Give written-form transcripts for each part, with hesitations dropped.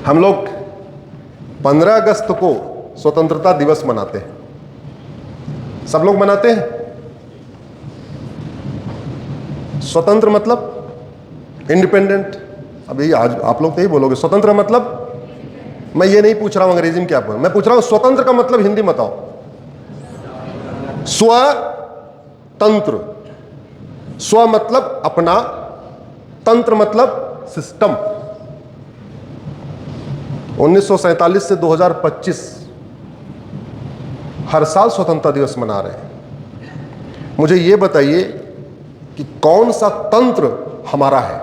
हम लोग 15 अगस्त को स्वतंत्रता दिवस मनाते हैं, सब लोग मनाते हैं। स्वतंत्र मतलब इंडिपेंडेंट। अभी आज आप लोग तो यही बोलोगे स्वतंत्र मतलब, मैं ये नहीं पूछ रहा हूं अंग्रेजी में क्या बोल, मैं पूछ रहा हूं स्वतंत्र का मतलब हिंदी में बताओ। स्वतंत्र, स्व मतलब अपना, तंत्र मतलब सिस्टम। 1947 से 2025 हर साल स्वतंत्रता दिवस मना रहे हैं। मुझे यह बताइए कि कौन सा तंत्र हमारा है?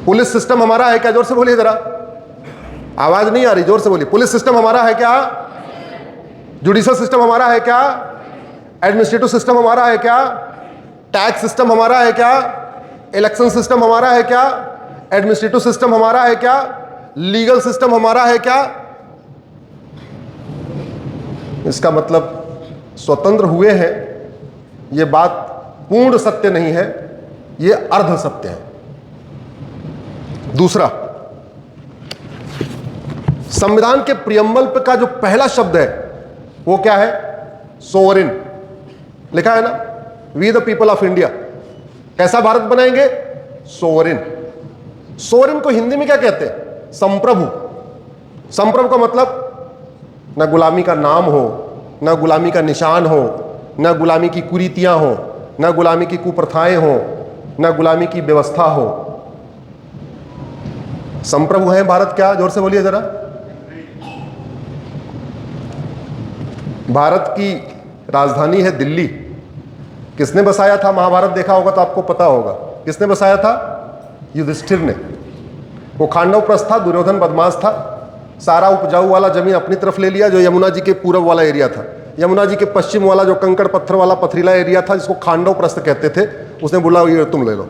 पुलिस सिस्टम हमारा है क्या? जोर से बोलिए जरा, आवाज नहीं आ रही, जोर से बोलिए। पुलिस सिस्टम हमारा है क्या? जुडिशियल सिस्टम हमारा है क्या? एडमिनिस्ट्रेटिव सिस्टम हमारा है क्या? टैक्स सिस्टम हमारा है क्या? इलेक्शन सिस्टम हमारा है क्या? एडमिनिस्ट्रेटिव सिस्टम हमारा है क्या? लीगल सिस्टम हमारा है क्या? इसका मतलब स्वतंत्र हुए हैं, यह बात पूर्ण सत्य नहीं है, यह अर्ध सत्य है। दूसरा, संविधान के प्रियम्बल का जो पहला शब्द है वो क्या है? सोवरेन लिखा है ना, we the people of India. कैसा भारत बनाएंगे? सोवरेन। सोवरेन को हिंदी में क्या कहते हैं? संप्रभु। संप्रभु का मतलब न गुलामी का नाम हो, न गुलामी का निशान हो, न गुलामी की कुरीतियां हो, न गुलामी की कुप्रथाएं हो, न गुलामी की व्यवस्था हो। संप्रभु है भारत क्या? जोर से बोलिए जरा। भारत की राजधानी है दिल्ली। किसने बसाया था? महाभारत देखा होगा तो आपको पता होगा किसने बसाया था? युधिष्ठिर ने। वो खांडव प्रस्थ था, दुर्योधन बदमाश था, सारा उपजाऊ वाला जमीन अपनी तरफ ले लिया, जो यमुना जी के पूर्व वाला एरिया था। यमुना जी के पश्चिम वाला जो कंकड़ पत्थर वाला पथरीला एरिया था, जिसको खांडव प्रस्थ कहते थे, उसने बोला ये तुम ले लो।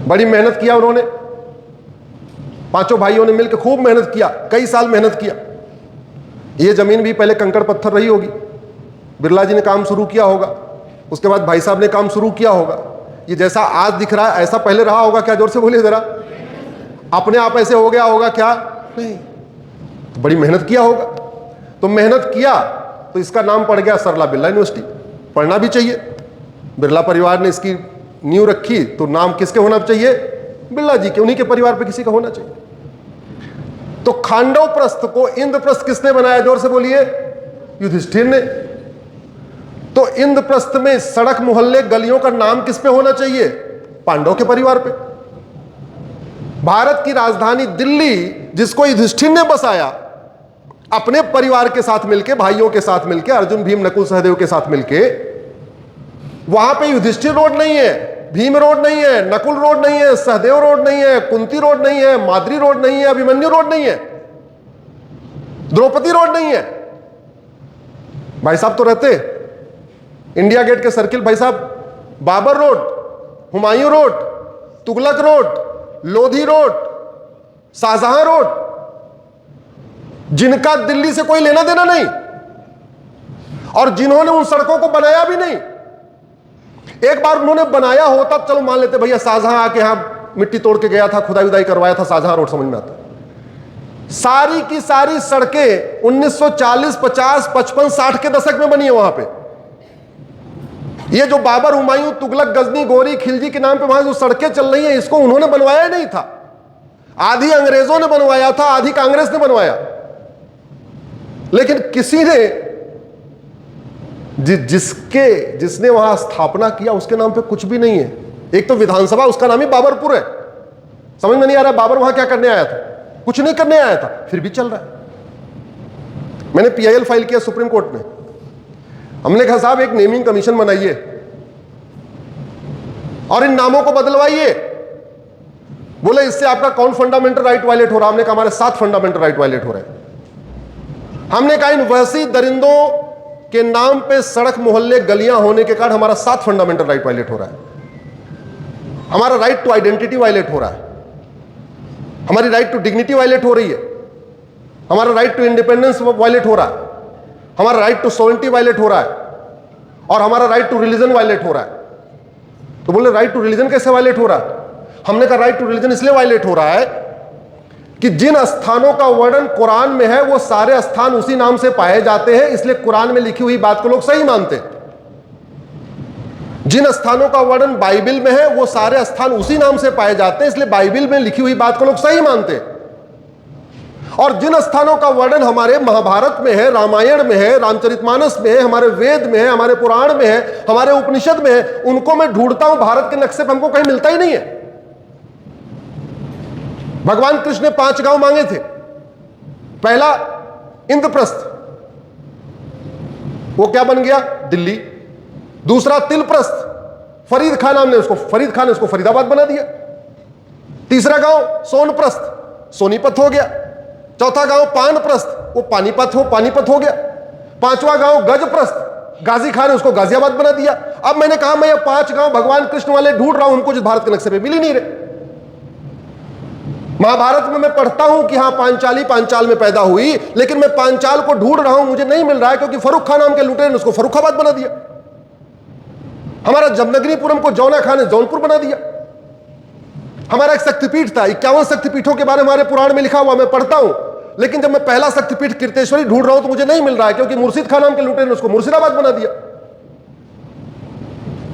बड़ी मेहनत किया उन्होंने, पांचों भाइयों ने मिलकर खूब मेहनत किया, कई साल मेहनत किया। ये जमीन भी पहले कंकड़ पत्थर रही होगी, बिरला जी ने काम शुरू किया होगा, उसके बाद भाई साहब ने काम शुरू किया होगा। ये जैसा आज दिख रहा है ऐसा पहले रहा होगा क्या? जोर से बोलिए जरा। अपने आप ऐसे हो गया होगा क्या? नहीं, तो बड़ी मेहनत किया होगा। तो मेहनत किया तो इसका नाम पड़ गया सरला बिरला यूनिवर्सिटी। पढ़ना भी चाहिए। बिरला परिवार ने इसकी नींव रखी तो नाम किसके होना चाहिए? बिरला जी के, उन्हीं के परिवार पे किसी का होना चाहिए। तो खांडव प्रस्थ को इंद्रप्रस्थ किसने बनाया? जोर से बोलिए। युधिष्ठिर ने। तो इंद्रप्रस्थ में सड़क, मोहल्ले, गलियों का नाम किस पे होना चाहिए? पांडव के परिवार पे। भारत की राजधानी दिल्ली, जिसको युधिष्ठिर ने बसाया अपने परिवार के साथ मिलके, भाइयों के साथ मिलके, अर्जुन भीम नकुल सहदेव के साथ मिलके, वहां पे युधिष्ठिर रोड नहीं है, भीम रोड नहीं है, नकुल रोड नहीं है, सहदेव रोड नहीं है, कुंती रोड नहीं है, माद्री रोड नहीं है, अभिमन्यु रोड नहीं है, द्रौपदी रोड नहीं है। भाई साहब तो रहते इंडिया गेट के सर्किल, भाई साहब Babar road, Humayun road, Tughlaq road, Lodhi road, Shahjahan road, जिनका दिल्ली से कोई लेना देना नहीं और जिन्होंने उन सड़कों को बनाया भी नहीं। एक बार उन्होंने बनाया होता चलो मान लेते, भैया शाहजहां आके यहां मिट्टी तोड़ के गया था, खुदाई उदाई करवाया था, शाहजहां रोड समझ में आता। सारी की सारी सड़कें 1940, 50, 55, 60 के दशक में बनी है वहां पे। ये जो बाबर, हुमायूं, तुगलक, गजनी, गोरी, खिलजी के नाम पे वहां जो सड़कें चल रही हैं, इसको उन्होंने बनवाया नहीं था। आधी अंग्रेजों ने बनवाया था, आधी कांग्रेस ने बनवाया। लेकिन किसी ने जिसने वहां स्थापना किया उसके नाम पे कुछ भी नहीं है। एक तो विधानसभा, उसका नाम ही बाबरपुर है। समझ में नहीं आ रहा बाबर वहां क्या करने आया था? कुछ नहीं करने आया था, फिर भी चल रहा है। मैंने पीआईएल फाइल किया सुप्रीम कोर्ट में। हमने कहा साहब एक नेमिंग कमीशन बनाइए और इन नामों को बदलवाइए। बोले इससे आपका कौन फंडामेंटल राइट वायलेट हो रहा? हमने कहा हमारे 7 फंडामेंटल राइट वायलेट हो रहे हैं। हमने कहा इन वहशी दरिंदों के नाम पे सड़क, मोहल्ले, गलियां होने के कारण हमारा 7 फंडामेंटल राइट वायलेट हो रहा है। हमारा राइट टू आइडेंटिटी वायलेट हो रहा है, हमारी राइट टू डिग्निटी वायलेट हो रही है, हमारा राइट टू इंडिपेंडेंस वायलेट हो रहा है, हमारा राइट टू सोवरेनिटी वायलेट हो रहा है और हमारा राइट टू रिलीजन वायलेट हो रहा है। तो बोले राइट टू रिलीजन कैसे वायलेट हो रहा है? हमने कहा राइट टू रिलीजन इसलिए वायलेट हो रहा है कि जिन स्थानों का वर्णन कुरान में है वो सारे स्थान उसी नाम से पाए जाते हैं, इसलिए कुरान में लिखी हुई बात को लोग सही मानते हैं। जिन स्थानों का वर्णन बाइबल में है वो सारे स्थान उसी नाम से पाए जाते हैं, इसलिए बाइबल में लिखी हुई बात को लोग सही मानते हैं। और जिन स्थानों का वर्णन हमारे महाभारत में है, रामायण में है, रामचरितमानस में है, हमारे वेद में है, हमारे पुराण में है, हमारे उपनिषद में है, उनको मैं ढूंढता हूं भारत के नक्शे पर, हमको कहीं मिलता ही नहीं है। भगवान कृष्ण ने 5 गांव मांगे थे। पहला इंद्रप्रस्थ, वो क्या बन गया? दिल्ली। दूसरा तिलप्रस्थ, फरीद खान नाम ने उसको, फरीद खान ने उसको फरीदाबाद बना दिया। तीसरा गांव सोनप्रस्थ, सोनीपत हो गया। चौथा गांव पानप्रस्थ, वो पानीपत हो गया। पांचवा गांव गजप्रस्थ, गाजी खान ने उसको गाजियाबाद बना दिया। अब मैंने कहा मैं ये 5 गांव भगवान कृष्ण वाले ढूंढ रहा हूं, उनको जिस भारत के नक्शे पे मिल ही नहीं रहे। महाभारत में मैं पढ़ता हूं कि हां पांचाल में पैदा हुई, लेकिन मैं पांचाल को ढूंढ रहा हूं, मुझे नहीं मिल रहा है, क्योंकि फर्रुख खान नाम के लुटेरे ने उसको फर्रुखाबाद बना दिया। हमारा जमनगरीपुरम को जौना खान ने जौनपुर बना दिया। हमारा एक शक्तिपीठ था, 51 शक्तिपीठों के बारे में हमारे पुराण में लिखा हुआ, मैं पढ़ता हूं, लेकिन जब मैं पहला शक्तिपीठ कीर्तेश्वरी ढूंढ रहा हूं तो मुझे नहीं मिल रहा है, क्योंकि मुर्शिद खान नाम के लुटेरे ने उसको मुर्शिदाबाद बना दिया।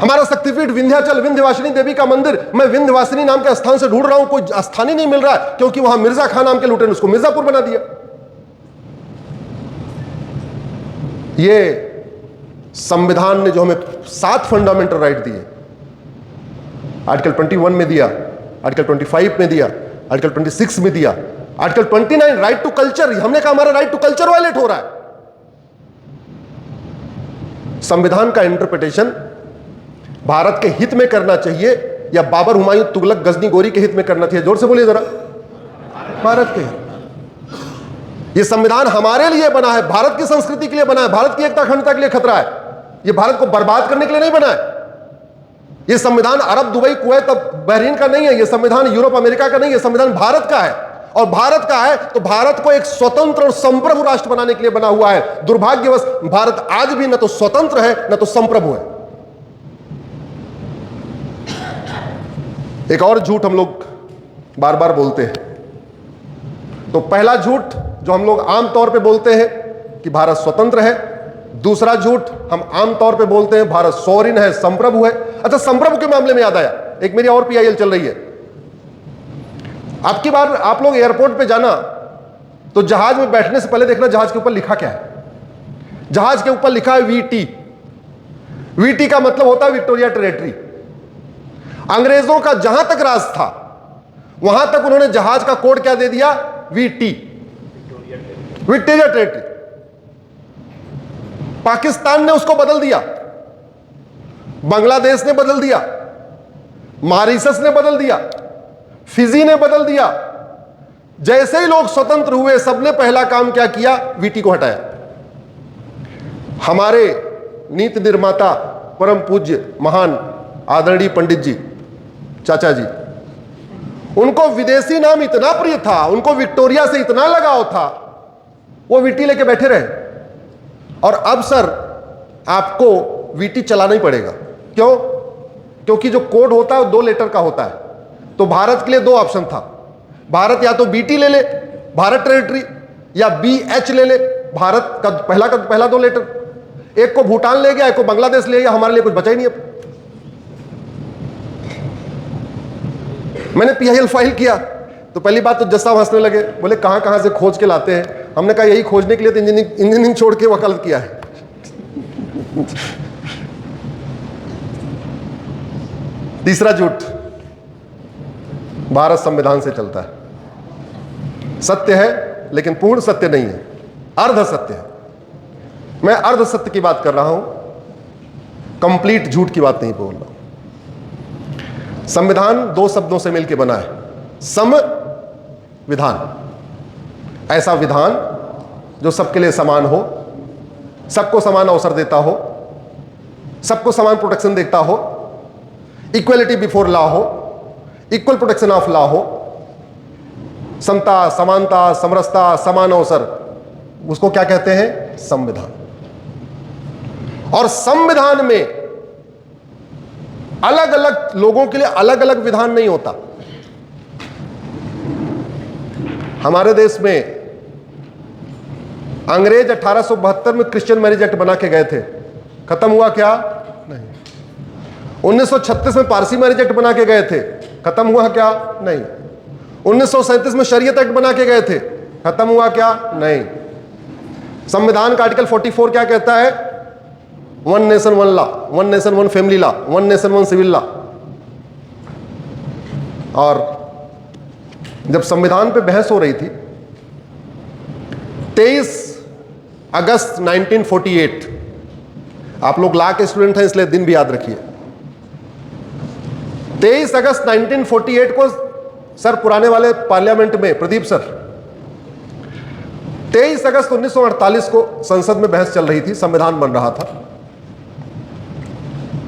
हमारा शक्तिपीठ विंध्याचल, विंध्यवासिनी देवी का मंदिर, मैं विंध्यवासिनी नाम के स्थान से ढूंढ रहा हूं, कोई स्थान ही नहीं मिल रहा है, क्योंकि वहां मिर्जा खान नाम के लुटेरे ने उसको मिर्जापुर बना दिया। ये संविधान ने जो हमें 7 फंडामेंटल राइट दिए, आर्टिकल 21 में दिया, आर्टिकल 25 में दिया, आर्टिकल 26 में दिया, आर्टिकल 29 राइट टू कल्चर, हमने कहा हमारा राइट टू कल्चर वायलेट हो रहा है। संविधान का इंटरप्रिटेशन भारत के हित में करना चाहिए या बाबर, हुमायूं, तुगलक, गजनी, गोरी के हित में करना चाहिए? जोर से बोलिए जरा। भारत के हित। यह संविधान हमारे लिए बना है, भारत की संस्कृति के लिए बना है, भारत की एकता अखंडता के लिए खतरा है। यह भारत को बर्बाद करने के लिए नहीं बना है। यह संविधान अरब, दुबई, कुवैत, बहरीन का नहीं है। यह संविधान यूरोप, अमेरिका का नहीं है। संविधान भारत का है, और भारत का है तो भारत को एक स्वतंत्र और संप्रभु राष्ट्र बनाने के लिए बना हुआ है। दुर्भाग्यवश भारत आज भी न तो स्वतंत्र है न तो संप्रभु है। एक और झूठ हम लोग बार बार बोलते हैं। तो पहला झूठ जो हम लोग आम तौर पे बोलते हैं कि भारत स्वतंत्र है। दूसरा झूठ हम आम तौर पे बोलते हैं भारत सॉवरेन है, संप्रभु है। अच्छा, संप्रभु के मामले में याद आया, एक मेरी और PIL चल रही है। आपकी बार आप लोग एयरपोर्ट पे जाना तो जहाज में बैठने से पहले देखना जहाज के ऊपर लिखा क्या है। जहाज के ऊपर लिखा है VT। VT का मतलब होता है विक्टोरिया टेरिटरी। अंग्रेजों का जहां तक राज था वहां तक उन्होंने जहाज का कोड क्या दे दिया? VT, Victoria territory. पाकिस्तान ने उसको बदल दिया, बांग्लादेश ने बदल दिया, मॉरिशस ने बदल दिया, फिजी ने बदल दिया। जैसे ही लोग स्वतंत्र हुए सबने पहला काम क्या किया? VT को हटाया। हमारे नीति निर्माता परम पूज्य महान आदरणीय पंडित जी, चाचा जी, उनको विदेशी नाम इतना प्रिय था, उनको विक्टोरिया से इतना लगाव था, वो VT लेके बैठे रहे। और अब सर आपको VT चलाना ही पड़ेगा। क्यों? क्योंकि जो कोड होता है वो 2 लेटर का होता है। तो भारत के लिए 2 ऑप्शन था। भारत या तो BT ले ले, भारत टेरिटरी, या BH ले ले, भारत का पहला 2 लेटर। एक को भूटान ले गया, एक को बांग्लादेश ले गया, हमारे लिए कुछ बचा ही नहीं। अब मैंने PIL फाइल किया तो पहली बात तो जज साहब हंसने लगे, बोले कहां से खोज के लाते हैं। हमने कहा यही खोजने के लिए तो इंजीनियरिंग छोड़ के वकालत किया है। तीसरा झूठ, भारत संविधान से चलता है। सत्य है लेकिन पूर्ण सत्य नहीं है, अर्ध सत्य है। मैं अर्ध सत्य की बात कर रहा हूं, कंप्लीट झूठ की बात नहीं बोल रहा हूं। संविधान 2 शब्दों से मिलकर बना है, संविधान। ऐसा विधान जो सबके लिए समान हो, सबको समान अवसर देता हो, सबको समान प्रोटेक्शन देता हो, इक्वलिटी बिफोर लॉ हो, इक्वल प्रोटेक्शन ऑफ लॉ हो, समता, समानता, समरसता, समान अवसर, उसको क्या कहते हैं? संविधान। और संविधान में अलग अलग लोगों के लिए अलग अलग विधान नहीं होता। हमारे देश में अंग्रेज 1872 में क्रिश्चियन मैरिज एक्ट बना के गए थे, खत्म हुआ क्या? नहीं। 1936 में पारसी मैरिज एक्ट बना के गए थे, खत्म हुआ क्या? नहीं। 1937 में शरीयत एक्ट बना के गए थे, खत्म हुआ क्या? नहीं। संविधान का आर्टिकल 44 क्या कहता है? One nation one law, one nation one family law, one nation one civil law. और जब संविधान पे बहस हो रही थी 23 अगस्त 1948, आप लोग लॉ के स्टूडेंट हैं इसलिए दिन भी याद रखिए, 23 अगस्त 1948 को सर पुराने वाले पार्लियामेंट में, प्रदीप सर, 23 अगस्त 1948 को संसद में बहस चल रही थी, संविधान बन रहा था।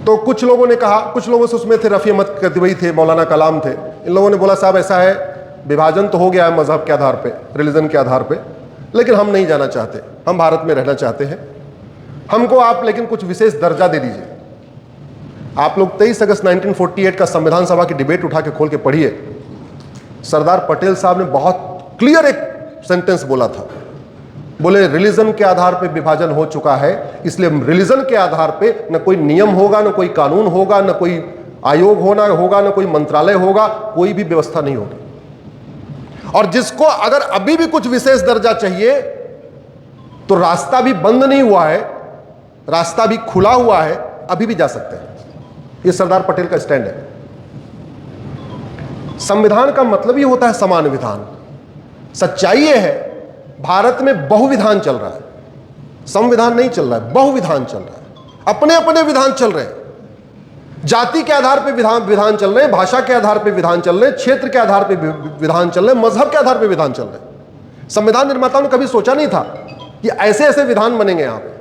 तो कुछ लोगों ने कहा, कुछ लोगों से उसमें थे रफी अहमद कदवई थे, मौलाना कलाम थे, इन लोगों ने बोला साहब ऐसा है, विभाजन तो हो गया है मजहब के आधार पे, रिलीजन के आधार पे, लेकिन हम नहीं जाना चाहते, हम भारत में रहना चाहते हैं, हमको आप लेकिन कुछ विशेष दर्जा दे दीजिए। आप लोग 23 अगस्त 1948 का संविधान सभा की डिबेट उठा के खोल के पढ़िए। सरदार पटेल साहब ने बहुत क्लियर एक सेंटेंस बोला था, बोले रिलीजन के आधार पे विभाजन हो चुका है, इसलिए रिलीजन के आधार पे न कोई नियम होगा, न कोई कानून होगा, न कोई आयोग होगा, न कोई मंत्रालय होगा, कोई भी व्यवस्था नहीं होगी। और जिसको अगर अभी भी कुछ विशेष दर्जा चाहिए तो रास्ता भी बंद नहीं हुआ है, रास्ता भी खुला हुआ है, अभी भी जा सकते हैं। ये सरदार पटेल का स्टैंड है। संविधान का मतलब ही होता है समान विधान। सच्चाई ये है भारत में बहुविधान चल रहा है, संविधान नहीं चल रहा है, बहुविधान चल रहा है, अपने अपने विधान चल रहे हैं। जाति के आधार पे विधान चल रहे हैं, भाषा के आधार पे विधान चल रहे हैं, क्षेत्र के आधार पे विधान चल रहे हैं, मजहब के आधार पे विधान चल रहे हैं। संविधान निर्माताओं ने कभी सोचा नहीं था कि ऐसे ऐसे विधान बनेंगे यहां पे।